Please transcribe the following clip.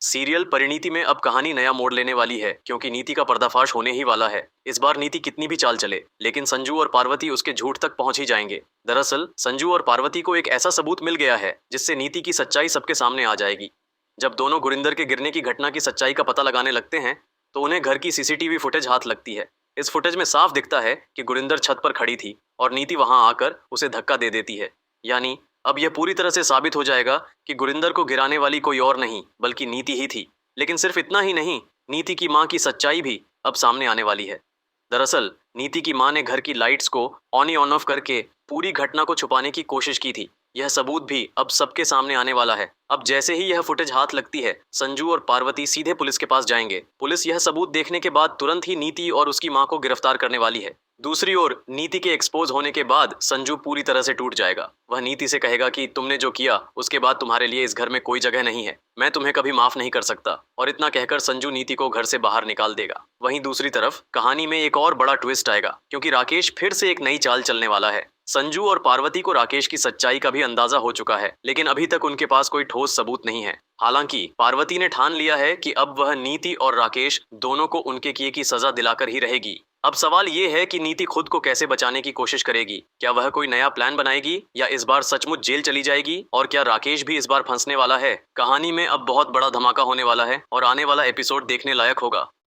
Serial Parineeti में अब कहानी नया मोड़ लेने वाली है क्योंकि नीति का पर्दाफाश होने ही वाला है। इस बार नीति कितनी भी चाल चले, लेकिन संजू और पार्वती उसके झूठ तक पहुंच ही जाएंगे। दरअसल संजू और पार्वती को एक ऐसा सबूत मिल गया है जिससे नीति की सच्चाई सबके सामने आ जाएगी। जब दोनों गुरिंदर के गिरने की घटना की सच्चाई का पता लगाने लगते हैं तो उन्हें घर की सीसीटीवी फुटेज हाथ लगती है। इस फुटेज में साफ दिखता है कि गुरिंदर छत पर खड़ी थी और नीति वहां आकर उसे धक्का दे देती है। यानी अब यह पूरी तरह से साबित हो जाएगा कि गुरिंदर को गिराने वाली कोई और नहीं बल्कि नीति ही थी। लेकिन सिर्फ इतना ही नहीं, नीति की मां की सच्चाई भी अब सामने आने वाली है। दरअसल नीति की मां ने घर की लाइट्स को ऑन ऑफ करके पूरी घटना को छुपाने की कोशिश की थी। यह सबूत भी अब सबके सामने आने वाला है। अब जैसे ही यह फुटेज हाथ लगती है, संजू और पार्वती सीधे पुलिस के पास जाएंगे। पुलिस यह सबूत देखने के बाद तुरंत ही नीति और उसकी मां को गिरफ्तार करने वाली है। दूसरी ओर नीति के एक्सपोज होने के बाद संजू पूरी तरह से टूट जाएगा। वह नीति से कहेगा कि तुमने जो किया उसके बाद तुम्हारे लिए इस घर में कोई जगह नहीं है, मैं तुम्हें कभी माफ नहीं कर सकता। और इतना कहकर संजू नीति को घर से बाहर निकाल देगा। वहीं दूसरी तरफ कहानी में एक और बड़ा ट्विस्ट आएगा क्योंकि राकेश फिर से एक नई चाल चलने वाला है। संजू और पार्वती को राकेश की सच्चाई का भी अंदाजा हो चुका है, लेकिन अभी तक उनके पास कोई ठोस सबूत नहीं है। हालांकि पार्वती ने ठान लिया है कि अब वह नीति और राकेश दोनों को उनके किए की सजा दिलाकर ही रहेगी। अब सवाल ये है कि नीति खुद को कैसे बचाने की कोशिश करेगी। क्या वह कोई नया प्लान बनाएगी या इस बार सचमुच जेल चली जाएगी? और क्या राकेश भी इस बार फंसने वाला है? कहानी में अब बहुत बड़ा धमाका होने वाला है और आने वाला एपिसोड देखने लायक होगा।